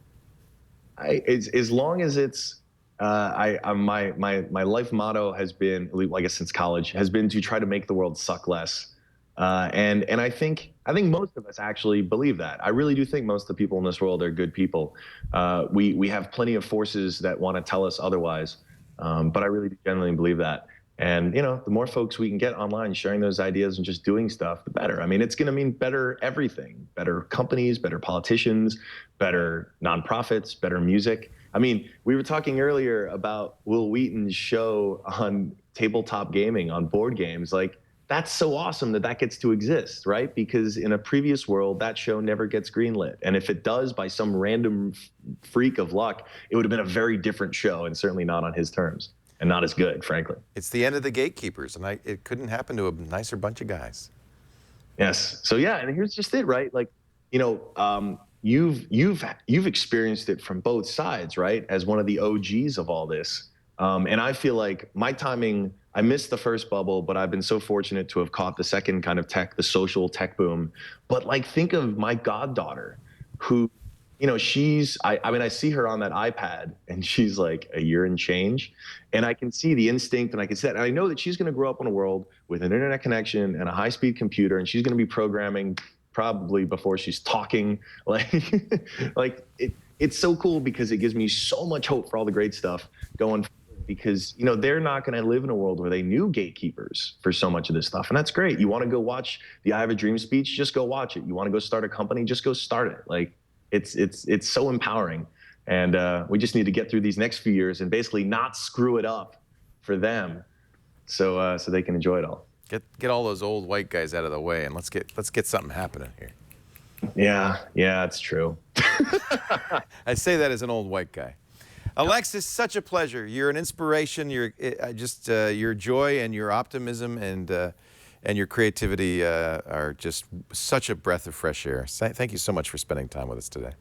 [SPEAKER 5] As long as it's, my life motto has been, I guess since college, has been to try to make the world suck less. And I think most of us actually believe that. I really do think most of the people in this world are good people. We have plenty of forces that want to tell us otherwise, but I really do genuinely believe that. And the more folks we can get online sharing those ideas and just doing stuff, the better. I mean, it's going to mean better everything: better companies, better politicians, better nonprofits, better music. I mean, we were talking earlier about Will Wheaton's show on tabletop gaming, on board games. Like, that's so awesome that gets to exist, right? Because in a previous world, that show never gets greenlit. And if it does, by some random freak of luck, it would have been a very different show, and certainly not on his terms, and not as good, frankly.
[SPEAKER 3] It's the end of the gatekeepers, and it couldn't happen to a nicer bunch of guys.
[SPEAKER 5] Yes. So yeah, and here's just it, right? Like, you've experienced it from both sides, right? As one of the OGs of all this. And I feel like my timing, I missed the first bubble, but I've been so fortunate to have caught the second kind of the social tech boom. But like, think of my goddaughter who, I see her on that iPad and she's like a year and change. And I can see the instinct, and I can see that. And I know that she's going to grow up in a world with an internet connection and a high-speed computer, and she's going to be programming probably before she's talking. It's so cool because it gives me so much hope for all the great stuff going forward. Because they're not going to live in a world where they knew gatekeepers for so much of this stuff, and that's great. You want to go watch the "I Have a Dream" speech? Just go watch it. You want to go start a company? Just go start it. Like, it's so empowering, and we just need to get through these next few years and basically not screw it up for them, so they can enjoy it all.
[SPEAKER 3] Get all those old white guys out of the way, and let's get something happening here.
[SPEAKER 5] Yeah, it's true.
[SPEAKER 3] I say that as an old white guy. Alexis, such a pleasure. You're an inspiration. You're your joy and your optimism and your creativity are just such a breath of fresh air. Thank you so much for spending time with us today.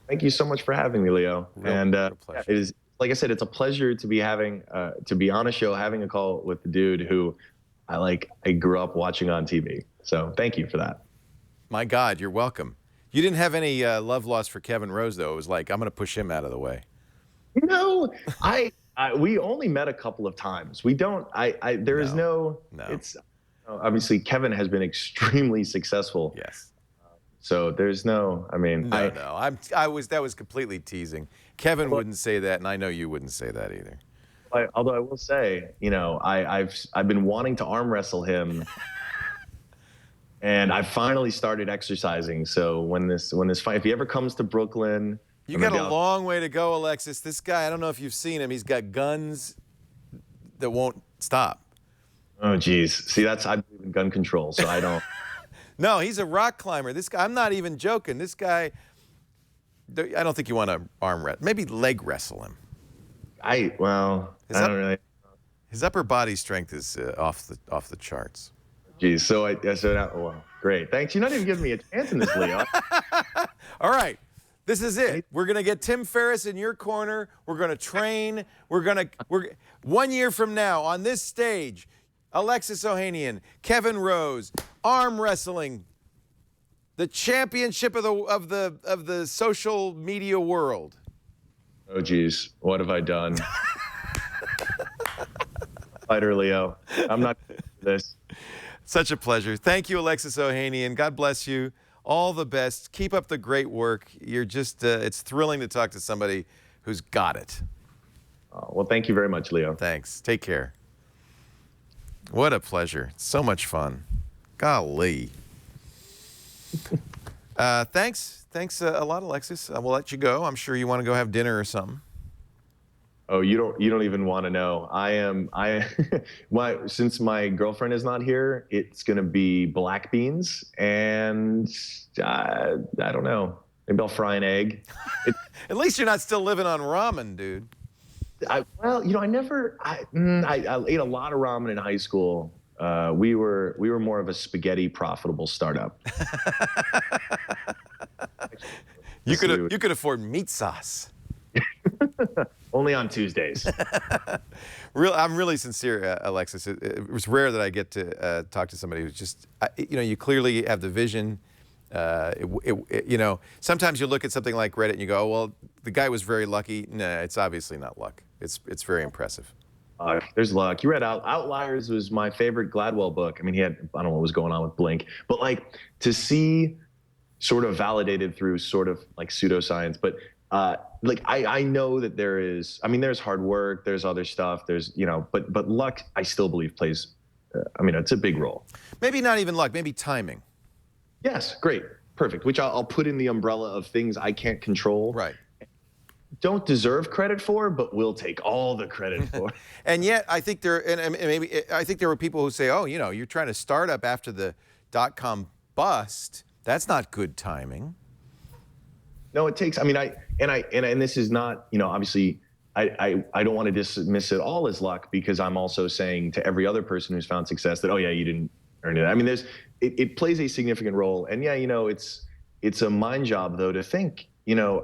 [SPEAKER 5] Thank you so much for having me, Leo. Real pleasure. It is, like I said, it's a pleasure to be on a show, having a call with the dude who I grew up watching on TV. So thank you for that.
[SPEAKER 3] My God, you're welcome. You didn't have any love lost for Kevin Rose, though. It was like, I'm going to push him out of the way.
[SPEAKER 5] No, we only met a couple of times. We don't. There is no.
[SPEAKER 3] No.
[SPEAKER 5] It's obviously Kevin has been extremely successful.
[SPEAKER 3] Yes.
[SPEAKER 5] So there's no. I mean,
[SPEAKER 3] No, that was completely teasing. Kevin wouldn't say that, and I know you wouldn't say that either.
[SPEAKER 5] Although I will say, I've been wanting to arm wrestle him, and I finally started exercising. So when this fight, if he ever comes to Brooklyn,
[SPEAKER 3] You got a long way to go, Alexis. This guy, I don't know if you've seen him. He's got guns that won't stop.
[SPEAKER 5] Oh, geez. See, I believe in gun control, so I don't.
[SPEAKER 3] No, he's a rock climber. This guy, I'm not even joking. This guy, I don't think you want to arm wrestle. Maybe leg wrestle him.
[SPEAKER 5] I don't really.
[SPEAKER 3] His upper body strength is off the charts.
[SPEAKER 5] Geez. So well, great. Thanks. You're not even giving me a chance in this, Leo.
[SPEAKER 3] All right. This is it. We're going to get Tim Ferriss in your corner. We're going to train. We're 1 year from now on this stage, Alexis Ohanian, Kevin Rose, arm wrestling, the championship of the social media world.
[SPEAKER 5] Oh, geez. What have I done? Fighter Leo. I'm not doing this.
[SPEAKER 3] Such a pleasure. Thank you, Alexis Ohanian. God bless you. All the best. Keep up the great work. You're just, it's thrilling to talk to somebody who's got it.
[SPEAKER 5] Well, thank you very much, Leo.
[SPEAKER 3] Thanks. Take care. What a pleasure. So much fun. Golly. Thanks a lot, Alexis. We'll let you go. I'm sure you want to go have dinner or something.
[SPEAKER 5] Oh, you don't even want to know. Since my girlfriend is not here, it's going to be black beans and I don't know. Maybe I'll fry an egg.
[SPEAKER 3] At least you're not still living on ramen, dude.
[SPEAKER 5] I ate a lot of ramen in high school. We were more of a spaghetti profitable startup.
[SPEAKER 3] You could afford meat sauce.
[SPEAKER 5] Only on Tuesdays.
[SPEAKER 3] I'm really sincere, Alexis. It was rare that I get to talk to somebody who's just, you clearly have the vision. Sometimes you look at something like Reddit and you go, oh, well, the guy was very lucky. Nah, it's obviously not luck. It's very impressive.
[SPEAKER 5] There's luck. You read Outliers was my favorite Gladwell book. I mean, I don't know what was going on with Blink, but like to see sort of validated through sort of like pseudoscience, but I know that there's hard work, there's other stuff, but luck, I still believe plays, it's a big role.
[SPEAKER 3] Maybe not even luck, maybe timing.
[SPEAKER 5] Yes, great, perfect, which I'll put in the umbrella of things I can't control.
[SPEAKER 3] Right.
[SPEAKER 5] Don't deserve credit for, but will take all the credit for.
[SPEAKER 3] And yet, I think there were people who say, oh, you're trying to start up after the .com bust. That's not good timing.
[SPEAKER 5] No, it takes. And this is not. Obviously, I don't want to dismiss it all as luck, because I'm also saying to every other person who's found success that, oh yeah, you didn't earn it. I mean, it plays a significant role, and yeah, it's a mind job though to think,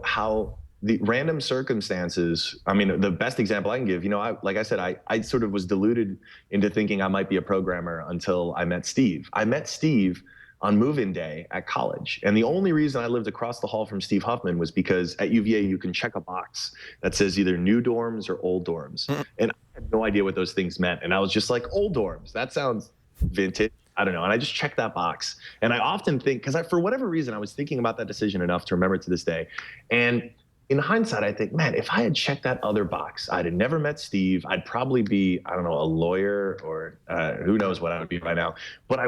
[SPEAKER 5] how the random circumstances. I mean, the best example I can give, like I said, I sort of was deluded into thinking I might be a programmer until I met Steve. I met Steve on move-in day at college. And the only reason I lived across the hall from Steve Huffman was because at UVA, you can check a box that says either new dorms or old dorms. And I had no idea what those things meant. And I was just like, old dorms, that sounds vintage. I don't know. And I just checked that box. And I often think, because for whatever reason, I was thinking about that decision enough to remember it to this day. And in hindsight, I think, man, if I had checked that other box, I'd have never met Steve. I'd probably be, I don't know, a lawyer, or who knows what I would be by now. But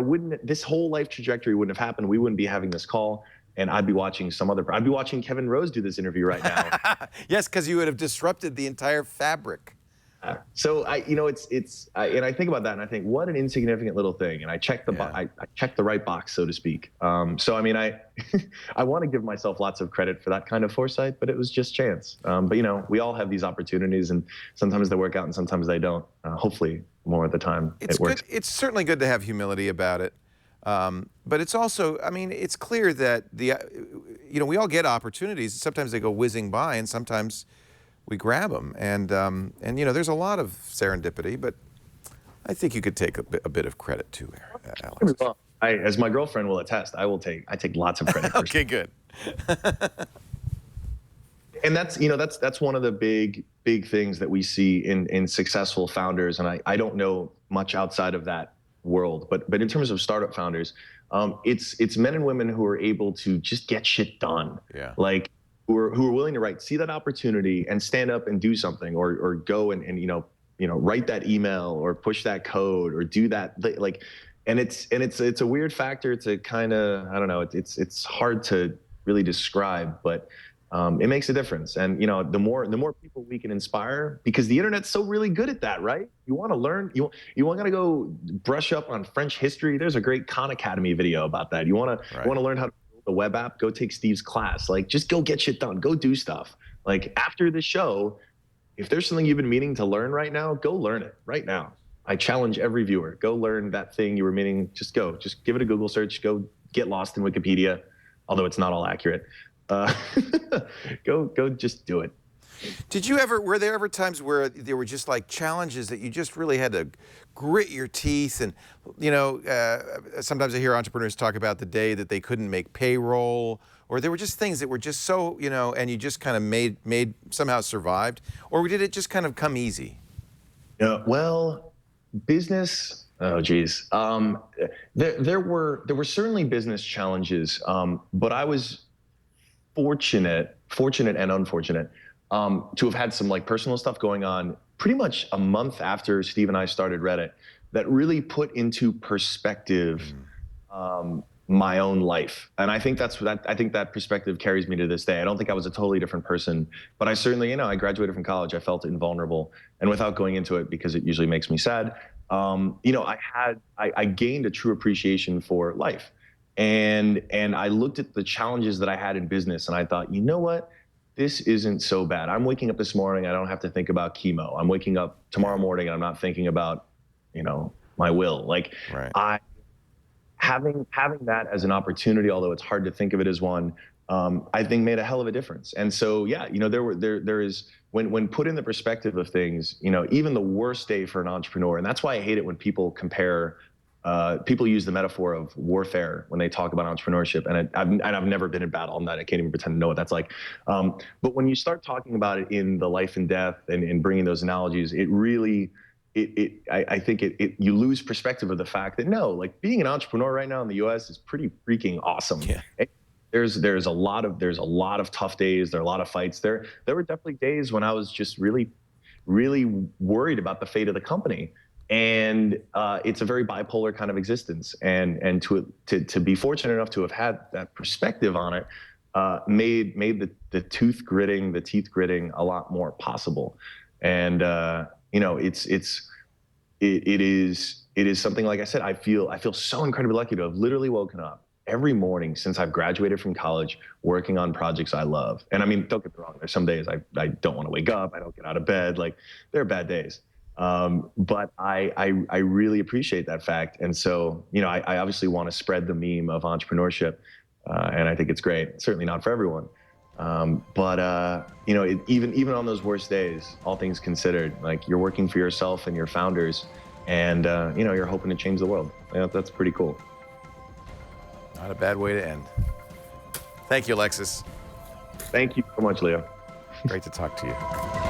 [SPEAKER 5] this whole life trajectory wouldn't have happened. We wouldn't be having this call. And I'd be watching I'd be watching Kevin Rose do this interview right now.
[SPEAKER 3] Yes, because you would have disrupted the entire fabric.
[SPEAKER 5] So and I think about that and I think, what an insignificant little thing. And I checked I checked the right box, so to speak. So I mean, I want to give myself lots of credit for that kind of foresight, but it was just chance. But we all have these opportunities, and sometimes they work out and sometimes they don't. Hopefully more of the time it works.
[SPEAKER 3] It's certainly good to have humility about it. But it's also, it's clear that we all get opportunities. Sometimes they go whizzing by, and sometimes we grab them, and there's a lot of serendipity, but I think you could take a bit of credit too, Alex.
[SPEAKER 5] Well, as my girlfriend will attest, I take lots of credit.
[SPEAKER 3] Okay, good.
[SPEAKER 5] And that's one of the big things that we see in successful founders. And I don't know much outside of that world, but in terms of startup founders, it's men and women who are able to just get shit done.
[SPEAKER 3] Yeah.
[SPEAKER 5] Like who are willing to see that opportunity and stand up and do something, or go and write that email or push that code or do that, like. And it's a weird factor to kind of, I don't know, it's hard to really describe, but it makes a difference. And the more people we can inspire, because the internet's so really good at that, right? You want to learn, you want to go brush up on French history. There's a great Khan Academy video about that. You want to learn how to build a web app, go take Steve's class. Like, just go get shit done, go do stuff. Like, after the show, if there's something you've been meaning to learn right now, go learn it right now. I challenge every viewer, go learn that thing you were meaning. Just give it a Google search, go get lost in Wikipedia, although it's not all accurate. Go just do it.
[SPEAKER 3] Were there ever times where there were just like challenges that you just really had to grit your teeth? And, sometimes I hear entrepreneurs talk about the day that they couldn't make payroll, or there were just things that were just so, and you just kind of made somehow survived, or did it just kind of come easy?
[SPEAKER 5] Well, business. Oh, geez. There were certainly business challenges, but I was fortunate and unfortunate to have had some like personal stuff going on pretty much a month after Steve and I started Reddit that really put into perspective my own life. And I think I think that perspective carries me to this day. I don't think I was a totally different person, but I certainly, I graduated from college. I felt invulnerable, and without going into it, because it usually makes me sad, I gained a true appreciation for life. And I looked at the challenges that I had in business, and I thought, you know what? This isn't so bad. I'm waking up this morning, I don't have to think about chemo. I'm waking up tomorrow morning and I'm not thinking about, my will. Like,
[SPEAKER 3] right.
[SPEAKER 5] Having that as an opportunity, although it's hard to think of it as one, I think made a hell of a difference. And so, yeah, there is, when put in the perspective of things, even the worst day for an entrepreneur, and that's why I hate it when people compare, people use the metaphor of warfare when they talk about entrepreneurship, and I've never been in battle. I can't even pretend to know what that's like. But when you start talking about it in the life and death and bringing those analogies, it really, I think you lose perspective of the fact that like being an entrepreneur right now in the U.S. is pretty freaking awesome.
[SPEAKER 3] Yeah.
[SPEAKER 5] There's a lot of tough days. There are a lot of fights. There were definitely days when I was just really, really worried about the fate of the company. And it's a very bipolar kind of existence. And to be fortunate enough to have had that perspective on it made the teeth gritting a lot more possible. And it is something, like I said, I feel so incredibly lucky to have literally woken up every morning since I've graduated from college working on projects I love. And I mean, don't get me wrong, there's some days I don't want to wake up, I don't get out of bed, like there are bad days. But I really appreciate that fact. And so, I obviously want to spread the meme of entrepreneurship. And I think it's great. Certainly not for everyone. But even on those worst days, all things considered, like you're working for yourself and your founders, and you're hoping to change the world. That's pretty cool.
[SPEAKER 3] Not a bad way to end. Thank you, Alexis.
[SPEAKER 5] Thank you so much, Leo.
[SPEAKER 3] Great to talk to you.